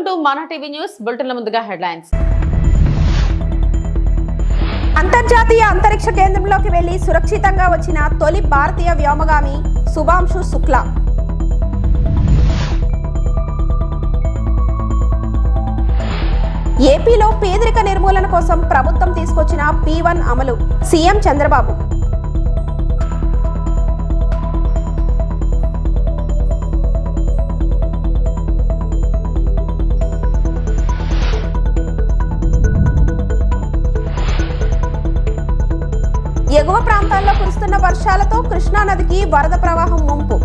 Welcome to మన TV news బులెటిన్ల ముందుగా headlines. అంతర్జాతీయ అంతరిక్ష కేంద్రంలోకి వెళ్లి సురక్షితంగా వచ్చిన తొలి భారతీయ వ్యోమగామి శుభాంశు శుక్లా. ఏపీలో పేదరిక నిర్మూలన కోసం ప్రభుత్వం తీసుకొచ్చిన P1 అమలు సీఎం చంద్రబాబు. ఎగువ ప్రాంతాల్లో కురుస్తున్న వర్షాలతో కృష్ణా నదికి వరద ప్రవాహం ముంపు.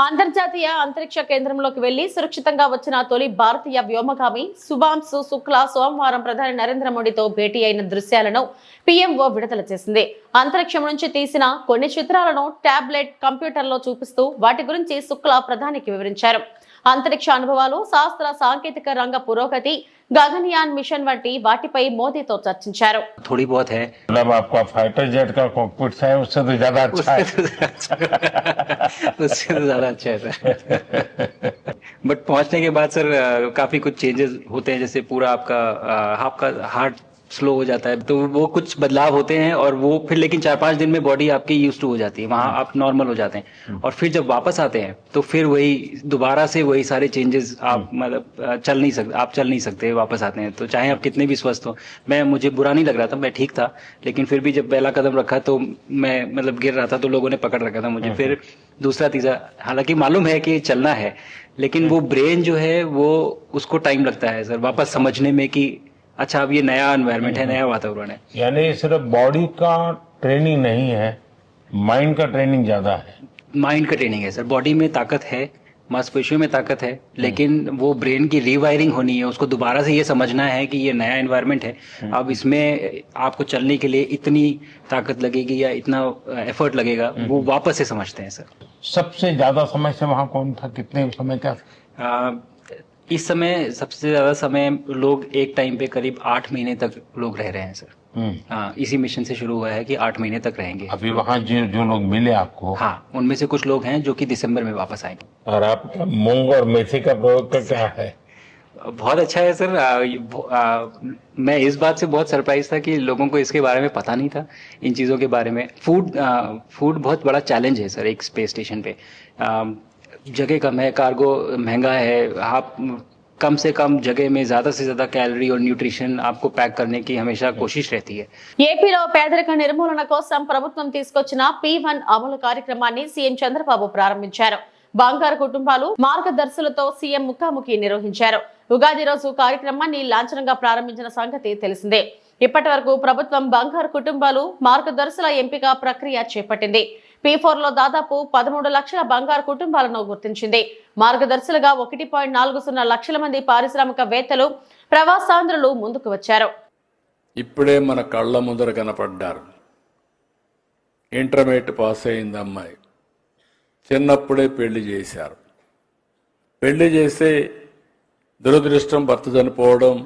అంతర్జాతీయ అంతరిక్ష కేంద్రంలోకి వెళ్లి సురక్షితంగా వచ్చిన తొలి భారతీయ వ్యోమగామి శుభాంశు శుక్లా సోమవారం ప్రధాని నరేంద్ర మోడీతో భేటీ అయిన దృశ్యాలను పీఎంఓ విడుదల చేసింది. అంతరిక్షం నుంచి తీసిన కొన్ని చిత్రాలను టాబ్లెట్ కంప్యూటర్లో చూపిస్తూ వాటి గురించి శుక్లా ప్రధానికి వివరించారు. అంతరిక్ష అనుభవాలు, శాస్త్ర సాంకేతిక రంగ పురోగతి, गगनयान मिशन వంటి వాటిపై మోదీతో చర్చించారు. थोड़ी बहुत है, मतलब आपका फाइटर जेट का कॉकपिट है उससे तो ज्यादा अच्छा है. उससे तो ज्यादा अच्छा है सर. बट पहुंचने के बाद सर काफी कुछ चेंजेस होते हैं, जैसे पूरा आपका हार्ट स्लो हो जाता है, तो वो कुछ बदलाव होते हैं और वो फिर लेकिन 4-5 दिन में बॉडी आपकी यूज्ड टू हो जाती है, वहाँ आप नॉर्मल हो जाते हैं. और फिर जब वापस आते हैं तो फिर वही दोबारा से वही सारे चेंजेस आप मतलब चल नहीं सकते वापस आते हैं. तो चाहे आप कितने भी स्वस्थ हो, मुझे बुरा नहीं लग रहा था, मैं ठीक था, लेकिन फिर भी जब पहला कदम रखा तो मैं मतलब गिर रहा था, तो लोगों ने पकड़ रखा था मुझे. फिर दूसरा तीसरा, हालांकि मालूम है कि चलना है, लेकिन वो ब्रेन जो है वो उसको टाइम लगता है सर वापस समझने में कि अच्छा अब ये नया एनवायरनमेंट है, नया वातावरण है. यानी सिर्फ बॉडी का ट्रेनिंग नहीं है, माइंड का ट्रेनिंग ज्यादा है. माइंड का ट्रेनिंग है सर. बॉडी में ताकत है, मांसपेशियों में ताकत है, लेकिन वो ब्रेन की रीवायरिंग होनी है, उसको दोबारा से ये समझना है कि ये नया एनवायरनमेंट है, अब इसमें आपको चलने के लिए इतनी ताकत लगेगी या इतना एफर्ट लगेगा, वो वापस से समझते हैं सर. सबसे ज्यादा समय से वहाँ कौन था, कितने समय का? इस समय सबसे ज्यादा समय लोग एक टाइम पे करीब 8 महीने तक लोग रह रहे हैं सर. हाँ, इसी मिशन से शुरू हुआ है कि 8 महीने तक रहेंगे. अभी वहाँ जो लोग मिले आपको, हाँ, उनमें से कुछ लोग हैं जो कि दिसंबर में वापस आएंगे. और आपका मूंग और मेथी का प्रयोग का क्या है? बहुत अच्छा है सर. मैं इस बात से बहुत सरप्राइज था कि लोगों को इसके बारे में पता नहीं था, इन चीज़ों के बारे में. फूड बहुत बड़ा चैलेंज है सर एक स्पेस स्टेशन पे. जगह कम है, कार्गो महंगा है, आप कम से कम जगह में ज्यादा से ज्यादा कैलोरी और न्यूट्रिशन आपको पैक करने की हमेशा कोशिश रहती है. ఏపీలో పేదరిక నిర్మూలన కోసం ప్రభుత్వం తీసుకొచ్చిన P1 అమలు కార్యక్రమాన్ని సీఎం చంద్రబాబు ప్రారంభించారు. బంగారు కుటుంబాలు మార్గదర్శులతో సీఎం ముఖాముఖి నిర్వహించారు. ఉగాది రోజు కార్యక్రమాన్ని లాంఛనంగా ప్రారంభించిన సంగతి తెలిసిందే. ఇప్పటి వరకు ప్రభుత్వం బంగారు కుటుంబాలు మార్గదర్శుల ఎంపిక ప్రక్రియ చేపట్టింది. P4 లో దాదాపు 13 లక్షల బంగారు కుటుంబాలను గుర్తించింది. మార్గదర్శులుగా 1.40 లక్షల మంది పారిశ్రామికవేత్తలు, ప్రవాసాంధ్రులు ముందుకు వచ్చారు. ఇప్పుడే మన కళ్ళ ముందర కనపడ్డారు. ఇంటర్మీడియట్ పాస్ అయింది అమ్మాయి, చిన్నప్పుడే పెళ్లి చేశారు. పెళ్లి చేస్తే దురదృష్టం భర్త చనిపోవడం,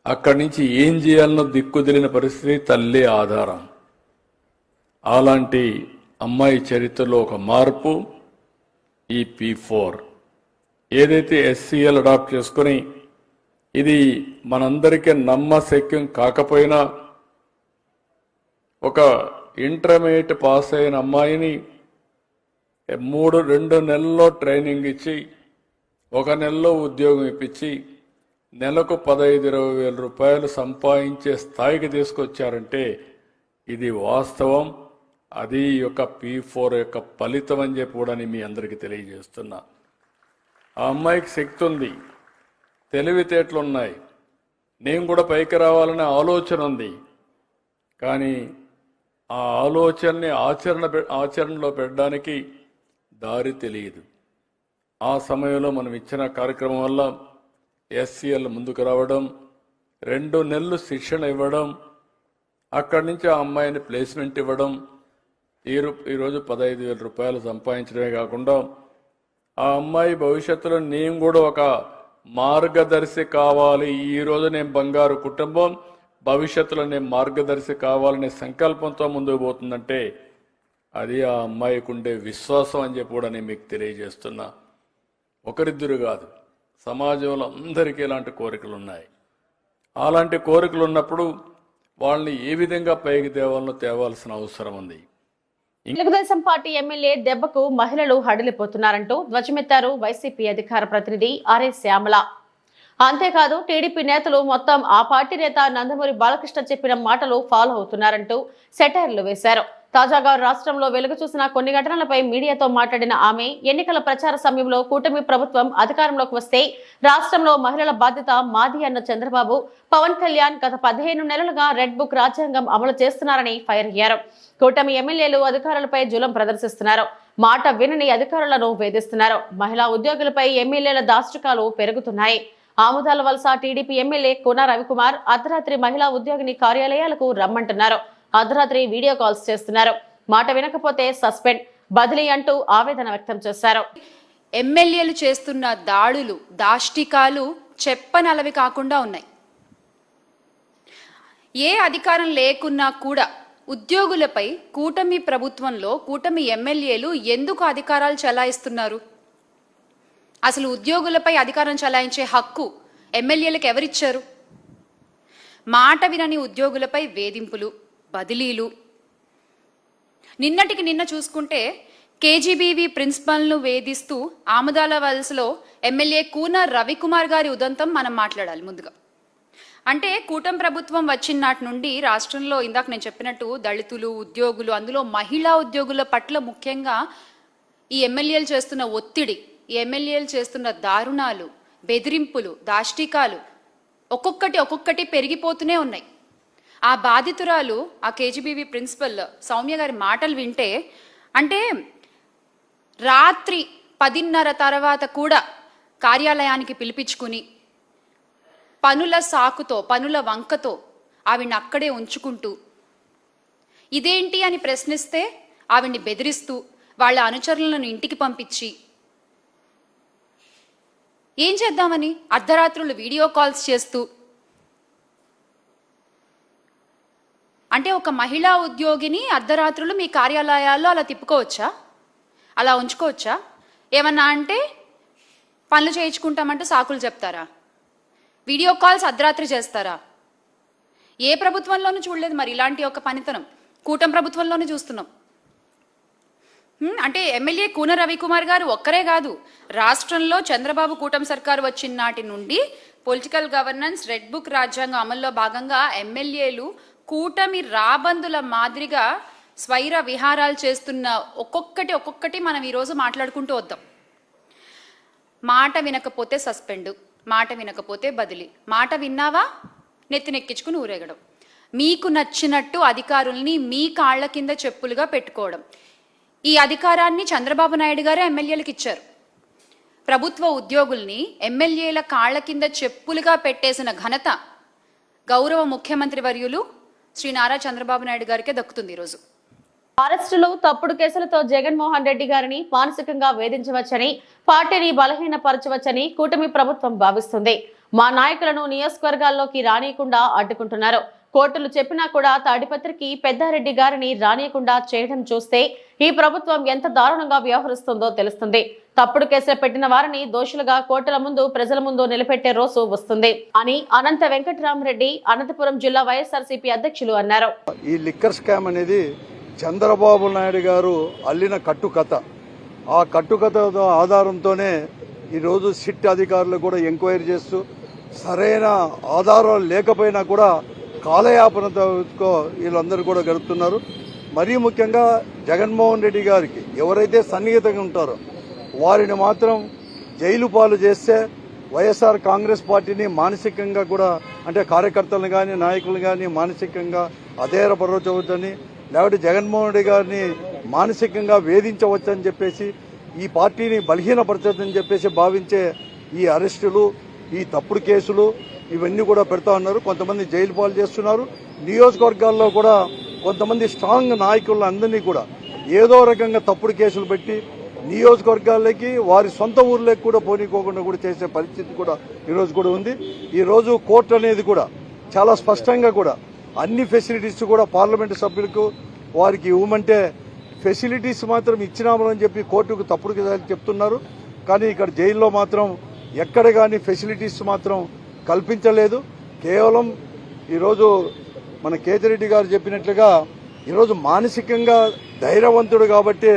అక్కడి నుంచి ఏం చేయాలనో దిక్కుదిలిన పరిస్థితి, తల్లి ఆధారం. అలాంటి అమ్మాయి చరిత్రలో ఒక మార్పు ఈ P4 ఏదైతే SCL అడాప్ట్ చేసుకుని, ఇది మనందరికీ నమ్మశక్యం కాకపోయినా ఒక ఇంటర్మీడియట్ పాస్ అయిన అమ్మాయిని 2 నెలల్లో ట్రైనింగ్ ఇచ్చి 1 నెలలో ఉద్యోగం ఇప్పించి నెలకు 15-20 వేల రూపాయలు సంపాదించే స్థాయికి తీసుకొచ్చారంటే ఇది వాస్తవం. అది యొక్క P4 యొక్క ఫలితం అని చెప్పి కూడా మీ అందరికీ తెలియజేస్తున్నా. ఆ అమ్మాయికి శక్తి ఉంది, తెలివితేటలు ఉన్నాయి, నేను కూడా పైకి రావాలనే ఆలోచన ఉంది. కానీ ఆ ఆలోచనని ఆచరణలో పెట్టడానికి దారి తెలియదు. ఆ సమయంలో మనం ఇచ్చిన కార్యక్రమం వల్ల SCL ముందుకు రావడం, 2 నెలలు శిక్షణ ఇవ్వడం, అక్కడి నుంచి ఆ అమ్మాయిని ప్లేస్మెంట్ ఇవ్వడం, ఈరోజు 15,000 రూపాయలు సంపాదించడమే కాకుండా ఆ అమ్మాయి భవిష్యత్తులో నేను కూడా ఒక మార్గదర్శి కావాలి, ఈరోజు నేను బంగారు కుటుంబం, భవిష్యత్తులోనే మార్గదర్శి కావాలనే సంకల్పంతో ముందుకు పోతుందంటే అది ఆ అమ్మాయికి ఉండే విశ్వాసం అని చెప్పి కూడా నేను మీకు తెలియజేస్తున్నా. ఒకరిద్దరు కాదు, సమాజంలో అందరికీ ఇలాంటి కోరికలు ఉన్నాయి. అలాంటి కోరికలు ఉన్నప్పుడు వాళ్ళని ఏ విధంగా పైకి తేవాల్సిన అవసరం ఉంది. తెలుగుదేశం పార్టీ ఎమ్మెల్యే దెబ్బకు మహిళలు హడలిపోతున్నారంటూ ధ్వజమెత్తారు వైసీపీ అధికార ప్రతినిధి ఆర్ఏ శ్యామల. అంతేకాదు టీడీపీ నేతలు మొత్తం ఆ పార్టీ నేత నందమూరి బాలకృష్ణ చెప్పిన మాటలు ఫాలో అవుతున్నారంటూ సెటైర్లు వేశారు. తాజాగా రాష్ట్రంలో వెలుగు చూసిన కొన్ని ఘటనలపై మీడియాతో మాట్లాడిన ఆమె ఎన్నికల ప్రచార సమయంలో కూటమి ప్రభుత్వం అధికారంలోకి వస్తే రాష్ట్రంలో మహిళల బాధ్యత మాది అన్న చంద్రబాబు, పవన్ కళ్యాణ్ గత 15 నెలలుగా రెడ్ బుక్ రాజ్యాంగం అమలు చేస్తున్నారని ఫైర్ అయ్యారు. కూటమి ఎమ్మెల్యేలు అధికారులపై జులం ప్రదర్శిస్తున్నారు, మాట వినని అధికారులను వేధిస్తున్నారు. మహిళా ఉద్యోగులపై ఎమ్మెల్యేల దాష్టికాలు పెరుగుతున్నాయి. ఆముదాల వలస టీడీపీ ఎమ్మెల్యే కూన రవికుమార్ అర్ధరాత్రి మహిళా ఉద్యోగిని కార్యాలయాలకు రమ్మంటున్నారు. అర్ధరాత్రి వీడియో కాల్స్ చేస్తున్నారు. మాట వినకపోతే సస్పెండ్, బదిలీ అంటూ ఆవేదన వ్యక్తం చేశారు. ఎమ్మెల్యేలు చేస్తున్న దాడులు, దాష్టికాలు చెప్పనలవి కాకుండా ఉన్నాయి. ఏ అధికారం లేకున్నా కూడా ఉద్యోగులపై కూటమి ప్రభుత్వంలో కూటమి ఎమ్మెల్యేలు ఎందుకు అధికారాలు చెలాయిస్తున్నారు? అసలు ఉద్యోగులపై అధికారం చెలాయించే హక్కు ఎమ్మెల్యేలకు ఎవరిచ్చారు? మాట వినని ఉద్యోగులపై వేధింపులు, బదిలీలు. నిన్నటికి నిన్న చూసుకుంటే కేజీబీవీ ప్రిన్సిపల్ను వేధిస్తూ ఆముదాల వలసలో ఎమ్మెల్యే కూన రవికుమార్ గారి ఉదంతం మనం మాట్లాడాలి ముందుగా. అంటే కూటమి ప్రభుత్వం వచ్చిన నాటి నుండి రాష్ట్రంలో ఇందాక నేను చెప్పినట్టు దళితులు, ఉద్యోగులు, అందులో మహిళా ఉద్యోగుల పట్ల ముఖ్యంగా ఈ ఎమ్మెల్యేలు చేస్తున్న ఒత్తిడి, ఈ ఎమ్మెల్యేలు చేస్తున్న దారుణాలు, బెదిరింపులు, దాష్టికాలు ఒక్కొక్కటి పెరిగిపోతూనే ఉన్నాయి. ఆ బాధితురాలు, ఆ కేజీబీవీ ప్రిన్సిపల్ సౌమ్య గారి మాటలు వింటే, అంటే రాత్రి 10:30 తర్వాత కూడా కార్యాలయానికి పిలిపించుకుని పనుల సాకుతో, పనుల వంకతో ఆవిడ్ని అక్కడే ఉంచుకుంటూ, ఇదేంటి అని ప్రశ్నిస్తే ఆవిడ్ని బెదిరిస్తూ వాళ్ళ అనుచరులను ఇంటికి పంపించి ఏం చేద్దామని అర్ధరాత్రులు వీడియో కాల్స్ చేస్తూ, అంటే ఒక మహిళా ఉద్యోగిని అర్ధరాత్రులు మీ కార్యాలయాల్లో అలా తిప్పుకోవచ్చా? అలా ఉంచుకోవచ్చా? ఏమన్నా అంటే పనులు చేయించుకుంటామంటే సాకులు చెప్తారా? వీడియో కాల్స్ అర్ధరాత్రి చేస్తారా? ఏ ప్రభుత్వంలోనూ చూడలేదు మరి ఇలాంటి ఒక పనితనం. కూటమి ప్రభుత్వంలోనే చూస్తున్నాం. అంటే ఎమ్మెల్యే కూన రవికుమార్ గారు ఒక్కరే కాదు, రాష్ట్రంలో చంద్రబాబు కూటమి సర్కారు వచ్చిన నాటి నుండి పొలిటికల్ గవర్నెన్స్, రెడ్ బుక్ రాజ్యాంగం అమల్లో భాగంగా ఎమ్మెల్యేలు కూటమి రాబందుల మాదిరిగా స్వైర విహారాలు చేస్తున్న ఒక్కొక్కటి మనం ఈరోజు మాట్లాడుకుంటూ వద్దాం. మాట వినకపోతే సస్పెండ్, మాట వినకపోతే బదిలీ, మాట విన్నావా నెత్తినెక్కించుకుని ఊరేగడం, మీకు నచ్చినట్టు అధికారుల్ని మీ కాళ్ల కింద చెప్పులుగా పెట్టుకోవడం. ఈ అధికారాన్ని చంద్రబాబు నాయుడు గారే ఎమ్మెల్యేలకు ఇచ్చారు. ప్రభుత్వ ఉద్యోగుల్ని ఎమ్మెల్యేల కాళ్ల కింద చెప్పులుగా పెట్టేసిన ఘనత గౌరవ ముఖ్యమంత్రి వర్యులు శ్రీ నారా చంద్రబాబు నాయుడు గారికే దక్కుతుంది. ఈరోజు అరెస్టులు, తప్పుడు కేసులతో జగన్మోహన్ రెడ్డి గారిని మానసికంగా వేధించవచ్చని, పార్టీని బలహీనపరచవచ్చని కూటమి ప్రభుత్వం భావిస్తుంది. మా నాయకులను నియోజకవర్గాల్లోకి రానియకుండా అడ్డుకుంటున్నారు. కోర్టులు చెప్పినా కూడా తాడిపత్రికి పెద్దారెడ్డి గారిని రానియకుండా చేయడం చూస్తే ఈ ప్రభుత్వం ఎంత దారుణంగా వ్యవహరిస్తుందో తెలుస్తుంది. తప్పుడు కేసులు పెట్టిన వారిని దోషులుగా కోర్టుల ముందు, ప్రజల ముందు నిలబెట్టే రోజు వస్తుంది అని అనంత వెంకటరామరెడ్డి, అనంతపురం జిల్లా వైఎస్ఆర్సీపీ అధ్యక్షులు అన్నారు. ఈ లిక్కర్ స్కామ్ అనేది చంద్రబాబు నాయుడు గారు అల్లిన కట్టుకథ. ఆ కట్టుకథ ఆధారంతోనే ఈరోజు సిట్ అధికారులు కూడా ఎంక్వైరీ చేస్తూ సరైన ఆధారాలు లేకపోయినా కూడా కాలయాపనతో వీళ్ళందరూ కూడా గడుపుతున్నారు. మరీ ముఖ్యంగా జగన్మోహన్ రెడ్డి గారికి ఎవరైతే సన్నిహితంగా ఉంటారో వారిని మాత్రం జైలు పాలు చేస్తే వైఎస్ఆర్ కాంగ్రెస్ పార్టీని మానసికంగా కూడా, అంటే కార్యకర్తలను కానీ నాయకులను కానీ మానసికంగా అధైర్యపరచవచ్చని, లేకపోతే జగన్మోహన్ రెడ్డి గారిని మానసికంగా వేధించవచ్చని చెప్పేసి, ఈ పార్టీని బలహీనపరచవచ్చని చెప్పేసి భావించే ఈ అరెస్టులు, ఈ తప్పుడు కేసులు ఇవన్నీ కూడా పెడతా ఉన్నారు. కొంతమంది జైలు పాలు చేస్తున్నారు. నియోజకవర్గాల్లో కూడా కొంతమంది స్ట్రాంగ్ నాయకులను అందరినీ కూడా ఏదో రకంగా తప్పుడు కేసులు పెట్టి నియోజకవర్గాల్లోకి, వారి సొంత ఊర్లోకి కూడా పోనీకోకుండా కూడా చేసే పరిస్థితి కూడా ఈరోజు కూడా ఉంది. ఈరోజు కోర్టు అనేది కూడా చాలా స్పష్టంగా కూడా అన్ని ఫెసిలిటీస్ కూడా పార్లమెంటు సభ్యులకు వారికి ఇవ్వమంటే ఫెసిలిటీస్ మాత్రం ఇచ్చినామని చెప్పి కోర్టుకు తప్పుడు చెప్తున్నారు. కానీ ఇక్కడ జైల్లో మాత్రం ఎక్కడ కానీ ఫెసిలిటీస్ మాత్రం కల్పించలేదు. కేవలం ఈరోజు మన కేతిరెడ్డి గారు చెప్పినట్లుగా ఈరోజు మానసికంగా ధైర్యవంతుడు కాబట్టి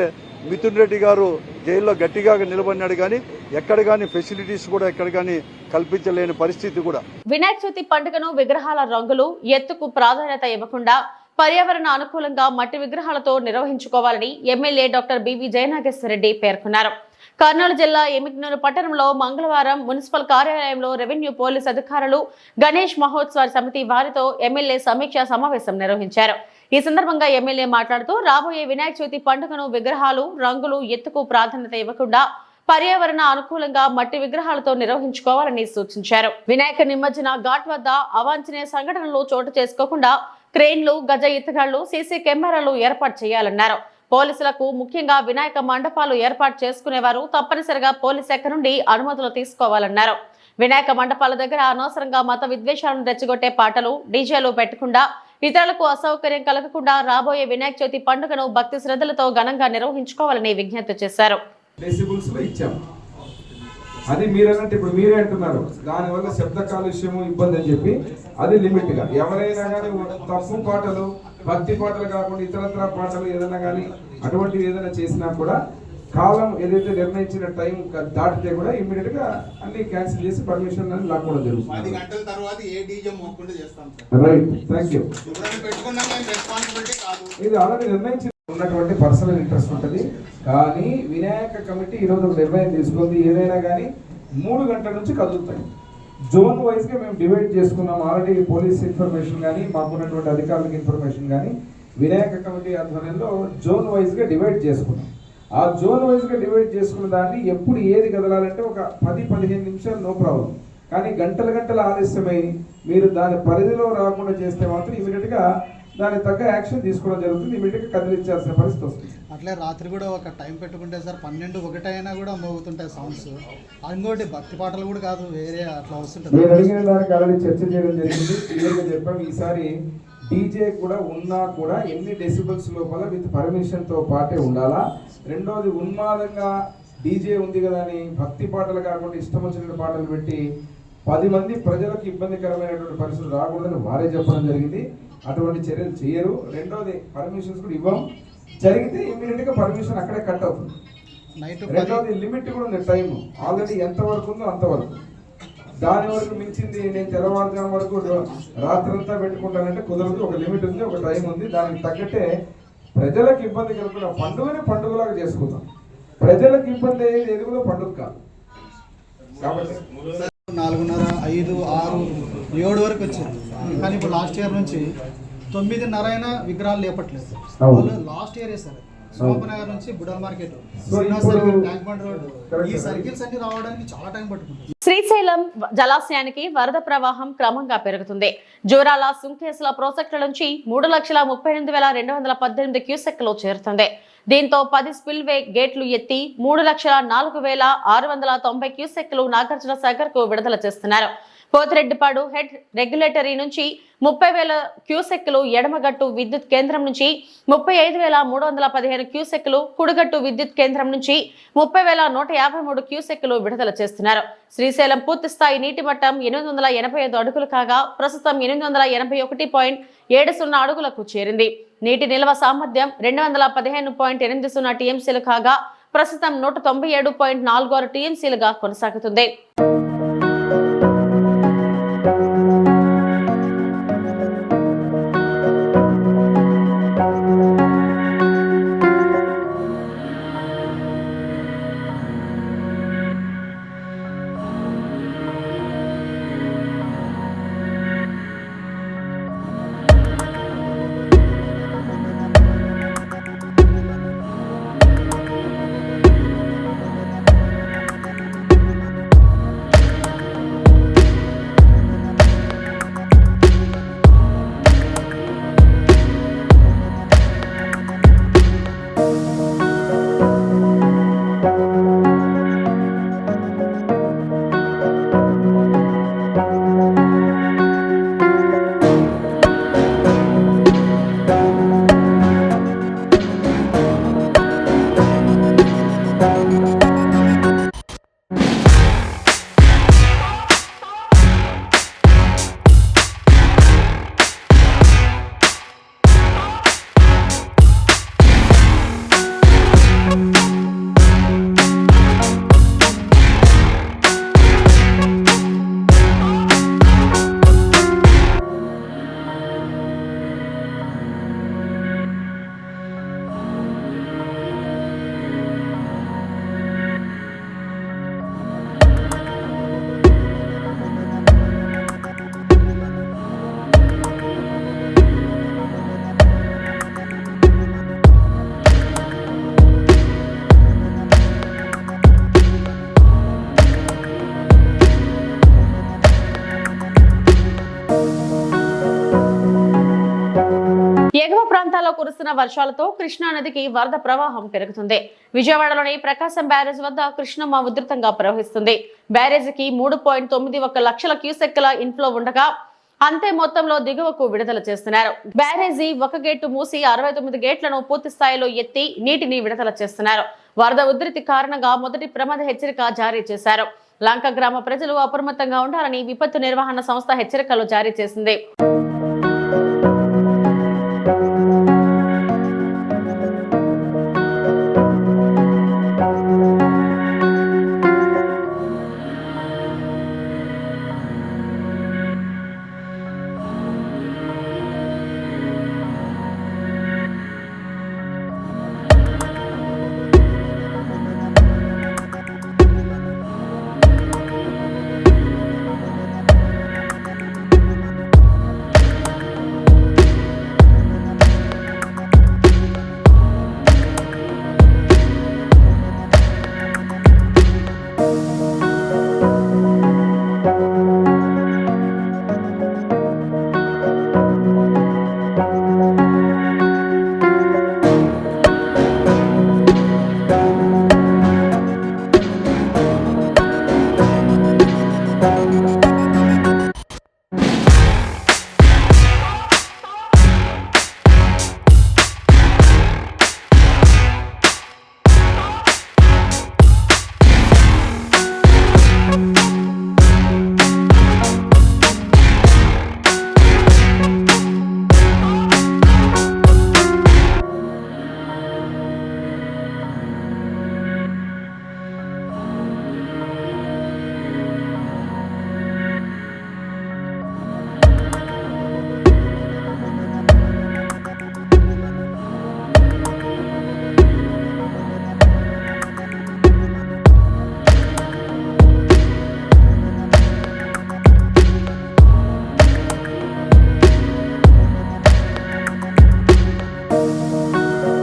మిథున్ రెడ్డి గారు జైల్లో గట్టిగా నిలబడినాడు. కానీ ఎక్కడ కానీ ఫెసిలిటీస్ కూడా ఎక్కడ కానీ కల్పించలేని పరిస్థితి కూడా. వినాయక చవితి పండుగను విగ్రహాల రంగులు ఎత్తుకు ప్రాధాన్యత ఇవ్వకుండా పర్యావరణ అనుకూలంగా మట్టి విగ్రహాలతో నిర్వహించుకోవాలని ఎమ్మెల్యే డాక్టర్ బివి జయనాగేశ్వరరెడ్డి పేర్కొన్నారు. కర్నూలు జిల్లా ఎమిగ్నూరు పట్టణంలో మంగళవారం మున్సిపల్ కార్యాలయంలో రెవెన్యూ పోలీస్ అధికారులు గణేష్ మహోత్సవ సమితి వారితో ఎమ్మెల్యే సమీక్షా సమావేశం నిర్వహించారు. ఈ సందర్భంగా ఎమ్మెల్యే మాట్లాడుతూ రాబోయే వినాయక చవితి పండుగను విగ్రహాలు రంగులు ఎత్తుకు ప్రాధాన్యత ఇవ్వకుండా పర్యావరణ అనుకూలంగా మట్టి విగ్రహాలతో నిర్వహించుకోవాలని సూచించారు. వినాయక నిమజ్జన ఘాట్ వద్ద అవాంఛనీయ సంఘటనలు చోటు చేసుకోకుండా క్రేన్లు, గజ ఎత్తుగాళ్లు, సీసీ కెమెరాలు ఏర్పాటు చేయాలన్నారు. పోలీసులకు ముఖ్యంగా వినాయక మండపాలు ఏర్పాటు చేసుకునేవారు తప్పనిసరిగా పోలీస్ శాఖ నుండి అనుమతులు తీసుకోవాలన్నారు. వినాయక మండపాల దగ్గర అనవసరంగా మత విద్వేషాలను రెచ్చగొట్టే పాటలు, డీజేలు పెట్టకుండా ఇతరులకు అసౌకర్యం కలగకుండా రాబోయే వినాయక చవితి పండుగను భక్తి శ్రద్ధలతో ఘనంగా నిర్వహించుకోవాలని విజ్ఞప్తి చేశారు. డెసిబుల్స్ లో ఇచ్చాము. అది మీరన్నట్టు ఇప్పుడు మీరే అంటున్నారు దానివల్ల శబ్ద కాలుష్యము ఇబ్బంది అని చెప్పి అది లిమిట్ గా ఎవరైనా కానీ తప్పు పాటలు, భక్తి పాటలు కాకుండా ఇతరత్ర పాటలు ఏదైనా కానీ అటువంటివి ఏదైనా చేసినా కూడా కాలం ఏదైతే నిర్ణయించిన టైం దాటితే కూడా ఇమ్మీడియట్ గా అన్ని క్యాన్సిల్ చేసి పర్మిషన్ అని లాక్కోవడం జరుగుతుంది. 10 గంటల తర్వాత ఏ డీజే మోకుండా చేస్తాం సార్. Right, thank you. ఇది ఆల్రెడీ నిర్ణయించి ఉన్నటువంటి పర్సనల్ ఇంట్రెస్ట్ ఉంటుంది. కానీ వినాయక కమిటీ ఈరోజు ఒక నిర్ణయం తీసుకుంది. ఏదైనా కానీ 3 గంటల నుంచి కదులుతాయి. జోన్ వైజ్ గా మేము డివైడ్ చేసుకున్నాం. ఆల్రెడీ పోలీస్ ఇన్ఫర్మేషన్ కానీ మాకున్నటువంటి అధికారులకు ఇన్ఫర్మేషన్ కానీ వినాయక కమిటీ ఆధ్వర్యంలో జోన్ వైజ్ గా డివైడ్ చేసుకున్నాం. ఆ జోన్ వైజ్ గా డివైడ్ చేసుకున్న దాన్ని ఎప్పుడు ఏది కదలాలంటే ఒక 10-15 నిమిషాలు నో ప్రాబ్లం. కానీ గంటల ఆలస్యమై మీరు దాని పరిధిలో రాకుండా చేస్తే మాత్రం ఇమీడియట్ గా దానికి తగ్గ యాక్షన్ తీసుకోవడం జరుగుతుంది. ఇమీడియట్ గా కదిలించాల్సిన పరిస్థితి వస్తుంది. అట్లే రాత్రి కూడా ఒక టైం పెట్టుకుంటే సార్ 12-1 అయినా కూడా మోగుతుంటాయి సౌండ్స్. ఇంకోటి భక్తి పాటలు కూడా కాదు, వేరే అట్లా వస్తుంటాయి. మీరు అడిగిన దానికి ఆల్రెడీ చర్చ చేయడం జరిగింది. క్లియర్గా చెప్పాం. ఈసారి డీజే కూడా ఉన్నా కూడా ఎన్ని డెసిబల్స్ లోపల విత్ పర్మిషన్ తో పాటే ఉండాలా. రెండోది ఉన్మాదంగా డీజే ఉంది కదా అని భక్తి పాటలు కాకుండా ఇష్టం వచ్చిన పాటలు పెట్టి 10 మంది ప్రజలకు ఇబ్బందికరమైనటువంటి పరిస్థితులు రాకూడదని వారే చెప్పడం జరిగింది. అటువంటి చర్యలు చేయరు. రెండోది పర్మిషన్స్ కూడా ఇవ్వం. జరిగితే ఇమీడియట్ గా పర్మిషన్ అక్కడే కట్ అవుతుంది. రెండోది లిమిట్ కూడా ఉంది. టైం ఆల్రెడీ ఎంత వరకు ఉందో అంతవరకు. దాని వరకు మించింది నేను తెల్లవారుజాము వరకు రాత్రంతా పెట్టుకుంటానంటే కుదరదు. ఒక లిమిట్ ఉంది, ఒక టైం ఉంది. దానికి తగ్గట్టే ప్రజలకు ఇబ్బంది కలుగుతున్న పండుగని పండుగలాగా చేసుకుందాం. ప్రజలకు ఇబ్బంది అయ్యేది ఏది కూడా పండుగ కాదు. కాబట్టి 4:30, 5, 6, 7 వరకు వచ్చింది. కానీ ఇప్పుడు లాస్ట్ ఇయర్ నుంచి 9:30 అయినా విగ్రహాలు లేపట్లేదు. లాస్ట్ ఇయర్ వేసారు. సోమనగర్ నుంచి బుడల్ మార్కెట్, ట్యాంక్ బండ్ రోడ్, ఈ సర్కిల్స్ అన్ని రావడానికి చాలా టైం పట్టుకుంటుంది. శ్రీశైలం జలాశయానికి వరద ప్రవాహం క్రమంగా పెరుగుతుంది. జూరాల, సుంకేసుల ప్రాజెక్టుల నుంచి 3,38,218 క్యూసెక్లు చేరుతుంది. దీంతో 10 స్పిల్వే గేట్లు ఎత్తి 3,04,690 క్యూసెక్లు నాగార్జున సాగర్ కు విడుదల చేస్తున్నారు. పోతిరెడ్డిపాడు హెడ్ రెగ్యులేటరీ నుంచి 30,000 క్యూసెక్లు, ఎడమగట్టు విద్యుత్ కేంద్రం నుంచి 35,315 క్యూసెక్లు, కుడిగట్టు విద్యుత్ కేంద్రం నుంచి 30,153 క్యూసెక్లు విడుదల చేస్తున్నారు. శ్రీశైలం పూర్తి స్థాయి నీటి మట్టం 885 అడుగులు కాగా ప్రస్తుతం 821.70 అడుగులకు చేరింది. నీటి నిల్వ సామర్థ్యం 215.80 టీఎంసీలు కాగా ప్రస్తుతం 197.46 టీఎంసీలుగా కొనసాగుతుంది. జిల్లాలో కురుస్తున్న వర్షాలతో కృష్ణా నదికి వరద ప్రవాహం పెరుగుతుంది. విజయవాడలోని ప్రకాశం బ్యారేజ్ వద్ద కృష్ణమ్మ ఉధృతంగా ప్రవహిస్తుంది. బ్యారేజీకి 3.91 లక్షల క్యూసెక్కుల ఇన్ఫ్లో ఉండగా అంతే మొత్తంలో దిగువకు విడుదల చేస్తున్నారు. బ్యారేజీ ఒక గేటు మూసి 69 గేట్లను పూర్తి స్థాయిలో ఎత్తి నీటిని విడుదల చేస్తున్నారు. వరద ఉధృతి కారణంగా మొదటి ప్రమాద హెచ్చరిక జారీ చేశారు. లంక గ్రామ ప్రజలు అప్రమత్తంగా ఉండాలని విపత్తు నిర్వహణ సంస్థ హెచ్చరికలు జారీ చేసింది.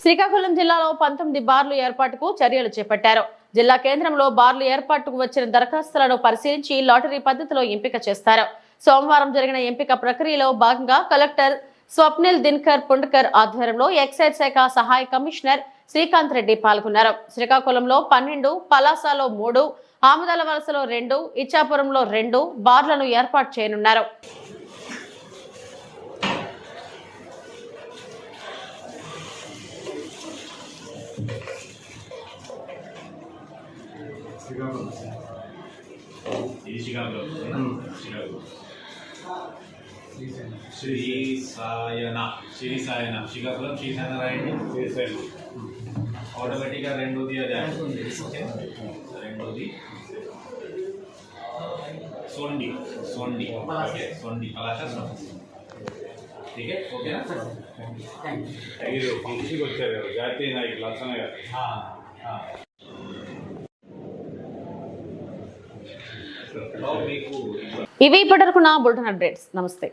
శ్రీకాకుళం జిల్లాలో 19 బార్లు ఏర్పాటుకు చర్యలు చేపట్టారు. జిల్లా కేంద్రంలో బార్లు ఏర్పాటుకు వచ్చిన దరఖాస్తులను పరిశీలించి లాటరీ పద్ధతిలో ఎంపిక చేస్తారు. సోమవారం జరిగిన ఎంపిక ప్రక్రియలో భాగంగా కలెక్టర్ స్వప్నిల్ దినకర్ పుండ్కర్ ఆధ్వర్యంలో ఎక్సైజ్ శాఖ సహాయ కమిషనర్ శ్రీకాంత్ రెడ్డి పాల్గొన్నారు. శ్రీకాకుళంలో 12, పలాసలో 3, ఆముదాల వలసలో 2, ఇచ్చాపురంలో 2 బార్లను ఏర్పాటు చేయనున్నారు. श्री सायना శ్రీకాకుళం శ్రీ సాయన రాయండి. ఆటోమేటిక్గా రెండోది అది రెండోది సోండి సోండి సోండి పలాస ठीक है ఓకేనా మీరు ఇంటికి వచ్చారు జాతీయ నాయకులు లక్షణ గారు. ఇవి ఇప్పటివరకు నా బులెటిన్ అప్డేట్స్. నమస్తే.